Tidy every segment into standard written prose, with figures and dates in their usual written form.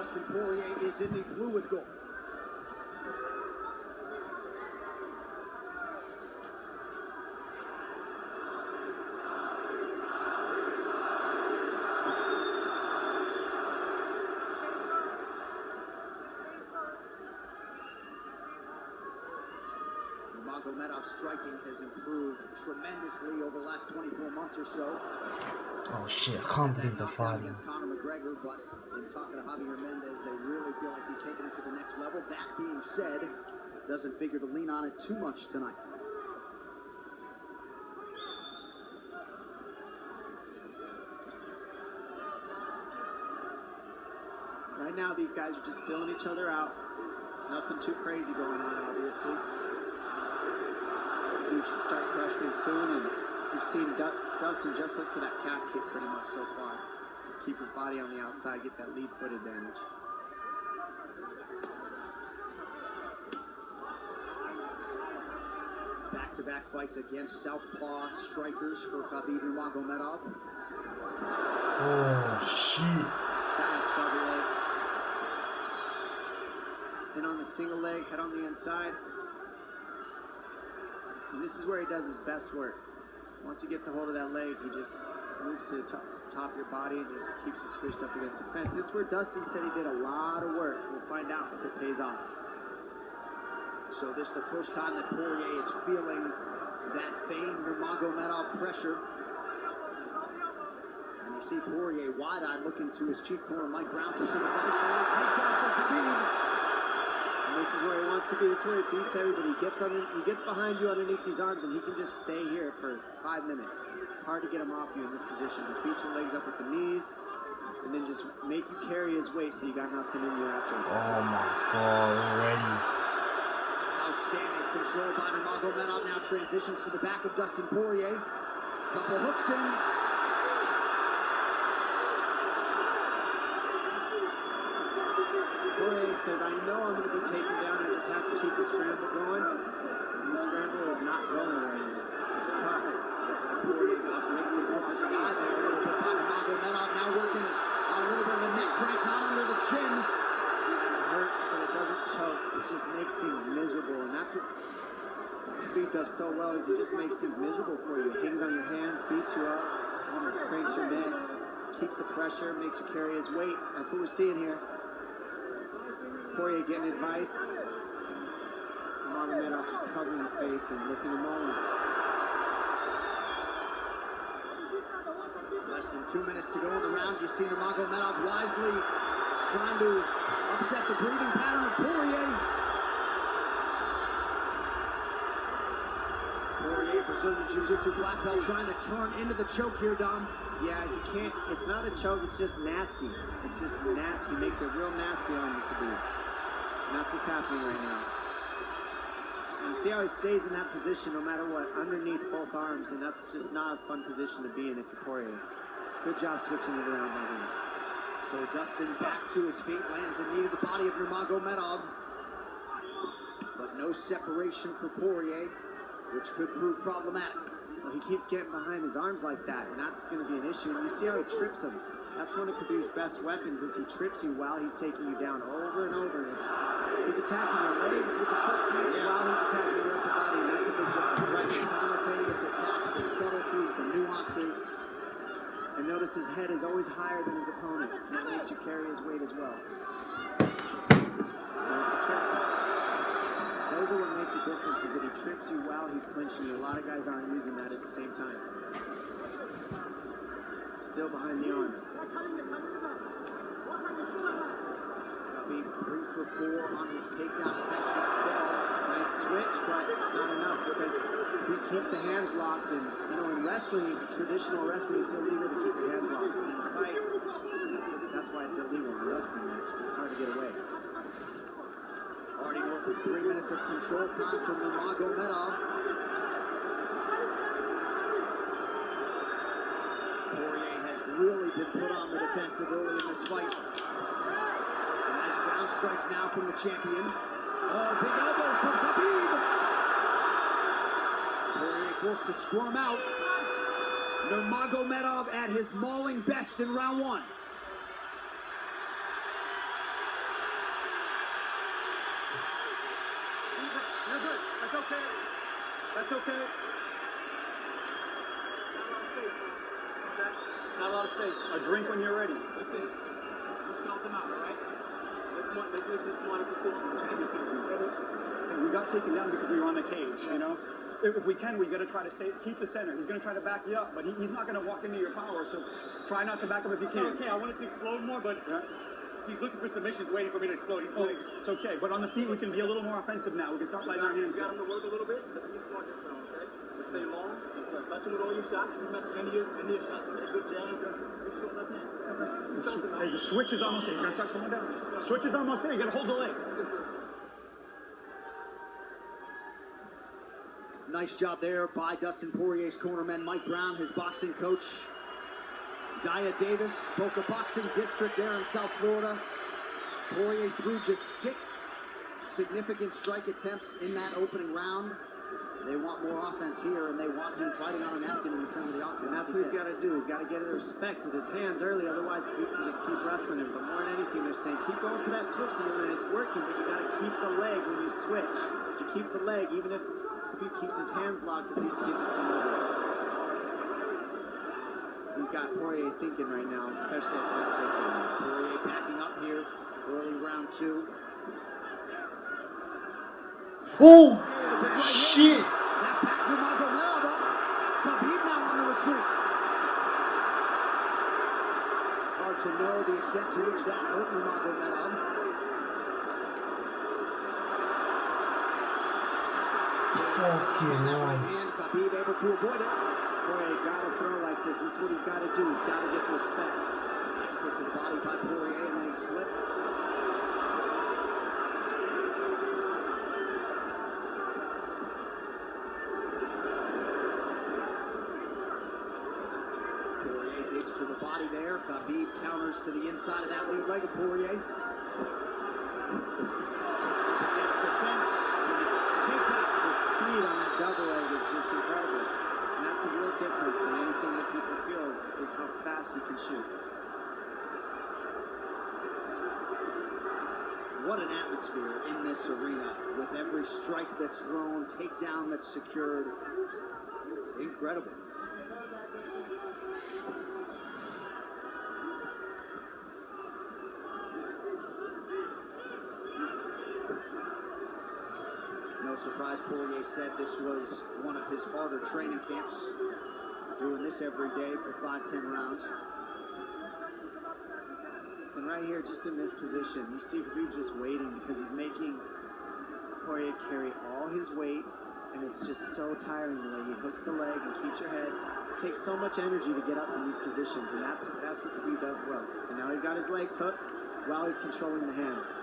Dustin Poirier is in the blue with gold. Nurmagomedov's striking has improved tremendously over the last 24 months or so. Oh shit, I can't believe they're fighting. Against Conor McGregor, but in talking to Javier Mendez, they really feel like he's taking it to the next level. That being said, doesn't figure to lean on it too much tonight. Right now, these guys are just filling each other out. Nothing too crazy going on, obviously. We should start pressuring soon, and we've seen Dustin just look for that calf kick pretty much so far. Keep his body on the outside, get that lead foot advantage. Back-to-back fights against southpaw strikers for Khabib Nurmagomedov. Oh shit. Fast double leg. Then on the single leg, head on the inside. And this is where he does his best work. Once he gets a hold of that leg, he just moves to the top of your body and just keeps you squished up against the fence. This is where Dustin said he did a lot of work. We'll find out if it pays off. So this is the first time that Poirier is feeling that famed Nurmagomedov pressure. And you see Poirier wide-eyed looking to his chief corner, Mike Brown, for some advice. And a takedown for Khabib. And this is where he wants to be. This is where he beats everybody. He gets behind you underneath these arms, and he can just stay here for 5 minutes. It's hard to get him off you in this position. You beat your legs up with the knees, and then just make you carry his weight so you got nothing in you after. Oh my god, already. Outstanding control by Nurmagomedov. Now transitions to the back of Dustin Poirier. Couple hooks in. Poirier says, I know I'm going to be taken down. I just have to keep the scramble going. And the scramble is not going right now. It's tough. Poirier got raked across the eye there a little bit by Nurmagomedov. Now working on a little bit of a neck crank, not under the chin. It hurts, but it doesn't choke. It just makes things miserable. And that's what Khabib does so well, is he just makes things miserable for you. Hangs on your hands, beats you up, cranks your neck, keeps the pressure, makes you carry his weight. That's what we're seeing here. Poirier getting advice. Nurmagomedov just covering the face and looking him over. Less than 2 minutes to go in the round. You see Nurmagomedov wisely trying to upset the breathing pattern of Poirier. Poirier, Brazilian Jiu-Jitsu black belt, trying to turn into the choke here, Dom. Yeah, he can't. It's not a choke. It's just nasty. It's just nasty. He makes it real nasty on you, Khabib. And that's what's happening right now. And see how he stays in that position no matter what, underneath both arms, and that's just not a fun position to be in if you're Poirier. Good job switching it around by him. So Dustin back to his feet, lands a knee to the body of Nurmagomedov. But no separation for Poirier, which could prove problematic. Well, he keeps getting behind his arms like that, and that's going to be an issue. And you see how he trips him. That's one of Khabib's best weapons, is he trips you while he's taking you down over and over. And he's attacking your legs with the foot swings while he's attacking your upper body, and that's a big difference. Right, the simultaneous attacks, the subtleties, the nuances. And notice his head is always higher than his opponent. And that makes you carry his weight as well. There's the trips. Those are what make the difference, is that he trips you while he's clinching you. A lot of guys aren't using that at the same time. Still behind the arms. Khabib 3 for 4 on his takedown attempts thus far. Nice switch, but it's not enough because he keeps the hands locked. And you know, in wrestling, traditional wrestling, it's illegal to keep the hands locked. In a fight, that's why it's illegal in a wrestling match. It's hard to get away. Already north of 3 minutes of control time for Nurmagomedov. Poirier has really been put on the defensive early in this fight. Some nice ground strikes now from the champion. Oh, big elbow from Khabib. Poirier forced to squirm out. Nurmagomedov at his mauling best in round 1. That's okay. Not a lot of space. A drink when you're ready. Listen, you count them out, all right? Let's make this smarter decision. We got taken down because we were on the cage, you know? If we can, we got to try to keep the center. He's going to try to back you up, but he's not going to walk into your power, so try not to back up if you can. Okay, I wanted to explode more, but he's looking for submissions, waiting for me to explode. It's okay, but on the feet, we can be a little more offensive now. We can start letting our hands You go. got him to work a little bit. Let's be smart this round, okay? Let's stay long. Let's touch him with all your shots. If you match any of your shots, you get a good jab. Make sure left hand. Hey, the switch is almost there. He's going to start slowing down. Switch is almost there. You got to hold the leg. Nice job there by Dustin Poirier's cornerman, Mike Brown, his boxing coach. Dia Davis, Boca Boxing District there in South Florida. Poirier threw just 6 significant strike attempts in that opening round. They want more offense here, and they want him fighting on a napkin in the center of the octagon. And that's what he's got to do. He's got to get the respect with his hands early. Otherwise, he can just keep wrestling him. But more than anything, they're saying keep going for that switch, and it's working. But you got to keep the leg when you switch. If you keep the leg, even if he keeps his hands locked, at least he gives you some leverage. He's got Poirier thinking right now, especially after that takedown. Poirier backing up here, early round 2. Oh, shit. That back to Magomedov up. Khabib now on the retreat. Hard to know the extent to which that hurt Magomedov. Fucking hell. Right hand, Khabib able to avoid it. Poirier got to throw like this. This is what he's got to do. He's got to get respect. Nice kick to the body by Poirier, and then he slipped. Poirier digs to the body there. Khabib counters to the inside of that lead leg of Poirier. Against the fence. The speed on that double leg is just incredible. And that's a real difference in anything that people feel is how fast he can shoot. What an atmosphere in this arena with every strike that's thrown, takedown that's secured. Incredible. No surprise, Poirier said this was one of his harder training camps. Doing this every day for 5-10 rounds. And right here, just in this position, you see Khabib just waiting because he's making Poirier carry all his weight, and it's just so tiring the way he hooks the leg and keeps your head. It takes so much energy to get up from these positions, and that's what Khabib does well. And now he's got his legs hooked while he's controlling the hands.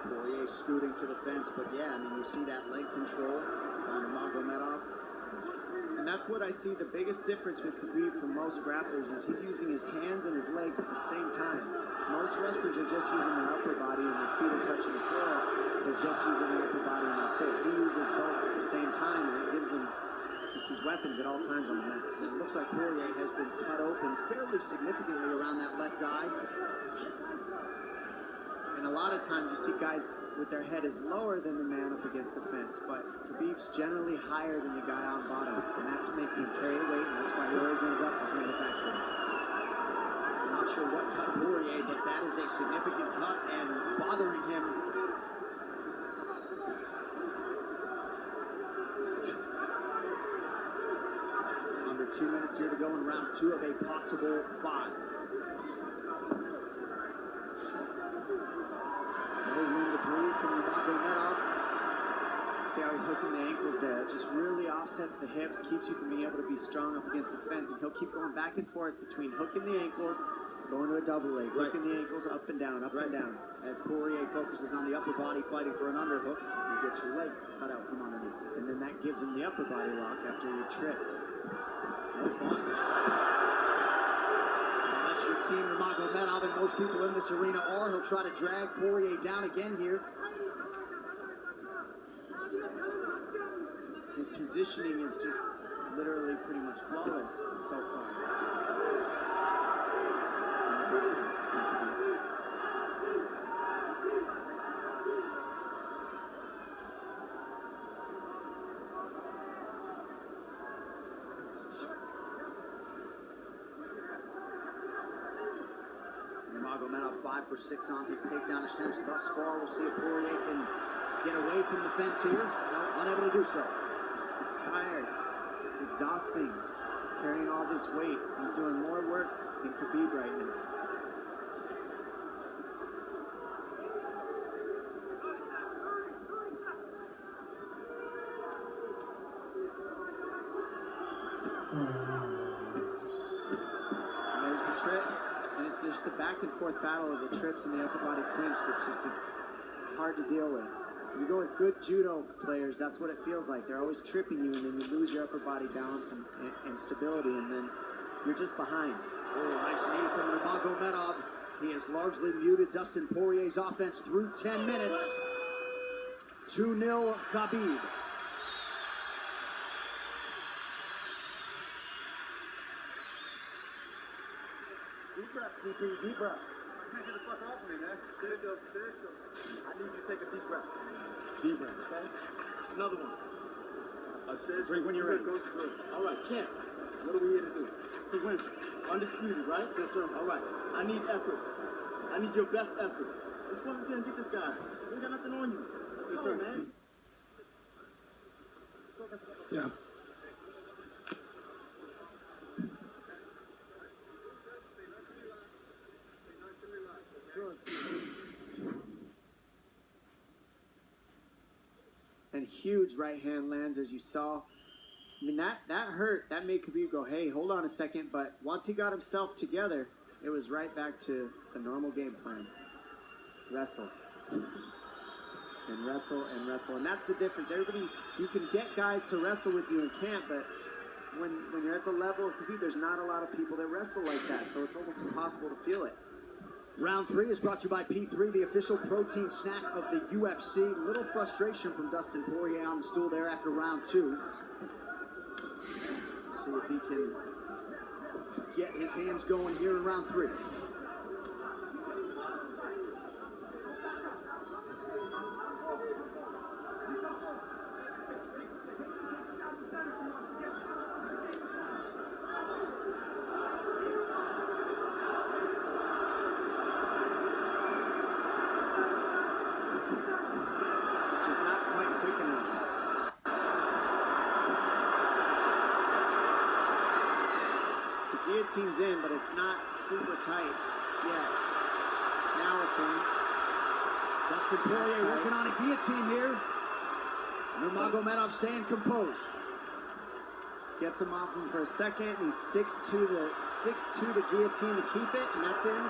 Poirier scooting to the fence, but yeah, I mean, you see that leg control on Magomedov. And that's what I see the biggest difference with Khabib from most grapplers is he's using his hands and his legs at the same time. Most wrestlers are just using their upper body and their feet are touching the floor. They're just using their upper body and that's it. He uses both at the same time and it gives him just his weapons at all times on the mat. And it looks like Poirier has been cut open fairly significantly around that left eye. And a lot of times you see guys with their head is lower than the man up against the fence, but Khabib's generally higher than the guy on bottom, and that's making him carry the weight, and that's why he always ends up behind the back to him. I'm not sure what cut Poirier, but that is a significant cut and bothering him. Under 2 minutes here to go in round 2 of a possible 5. No room to breathe from Magomedov. See how he's hooking the ankles there. It just really offsets the hips, keeps you from being able to be strong up against the fence, and he'll keep going back and forth between hooking the ankles, going to a double leg, hooking the ankles up and down, up and down. As Poirier focuses on the upper body fighting for an underhook, you get your leg cut out from underneath. And then that gives him the upper body lock after you're tripped. No fun. Unless you're Team Magomedov, and most people in this arena are, he'll try to drag Poirier down again here. His positioning is just literally pretty much flawless so far. Nurmagomedov 5 for 6 on his takedown attempts thus far. We'll see if Poirier can get away from the fence here. Unable to do so. He's tired. It's exhausting. Carrying all this weight. He's doing more work than Khabib right now. And there's the trips, and it's just the back and forth battle of the trips and the upper body clinch that's just hard to deal with. When you go with good judo players, that's what it feels like. They're always tripping you, and then you lose your upper body balance and stability, and then you're just behind. Oh, nice knee from Nurmagomedov. He has largely muted Dustin Poirier's offense through 10 minutes. 2-0 Khabib. Deep breaths, DP, deep breaths. You can't get the fuck off of me, man. There you go. I need you to take a deep breath. Deep breath. Okay? Another one. Drink when you're ready. All right, champ. What are we here to do? To win. Undisputed, right? Yes, sir. All right. I need effort. I need your best effort. Let's go out there and get this guy. We ain't got nothing on you. Let's go, man. Yeah. And huge right hand lands, as you saw. I mean, that hurt. That made Khabib go, hey, hold on a second. But once he got himself together, it was right back to the normal game plan. Wrestle. And wrestle and wrestle. And that's the difference. Everybody, you can get guys to wrestle with you in camp, but when you're at the level of Khabib, there's not a lot of people that wrestle like that. So it's almost impossible to feel it. Round 3 is brought to you by P3, the official protein snack of the UFC. Little frustration from Dustin Poirier on the stool there after round 2. See if he can get his hands going here in round 3. Just not quite quick enough. The guillotine's in, but it's not super tight yet. Now it's in. Dustin Poirier working on a guillotine here. Nurmagomedov staying composed. Gets him off him for a second, and he sticks to the guillotine to keep it, and that's in.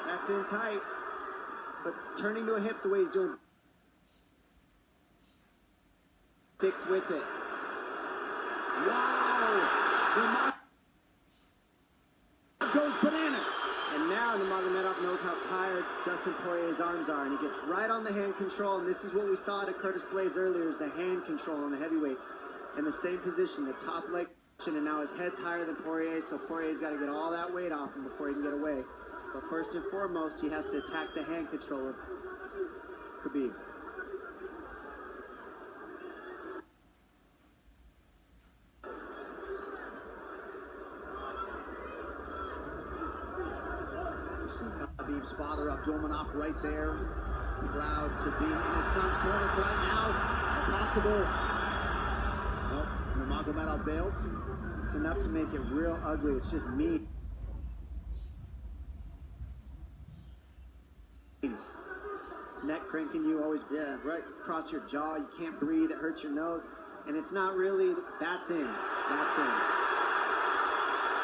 That's in tight. But turning to a hip the way he's doing, sticks with it. Wow! Nurmagomedov goes bananas. And now Nurmagomedov knows how tired Dustin Poirier's arms are, and he gets right on the hand control, and this is what we saw at Curtis Blades earlier, is the hand control on the heavyweight. In the same position, the top leg, and now his head's higher than Poirier, so Poirier's got to get all that weight off him before he can get away. But first and foremost, he has to attack the hand control of Khabib. See Khabib's father, Abdulmanap, right there. Proud to be in his son's corner right now. A possible... Well, Nurmagomedov bails. It's enough to make it real ugly. It's just meat. Neck cranking you, always right across your jaw. You can't breathe. It hurts your nose. And it's not really... That's in. That's in.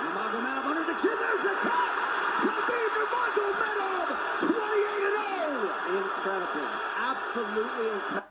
Nurmagomedov under the chin. There's the top! Khabib Nurmagomedov, 28-0! Incredible. Absolutely incredible.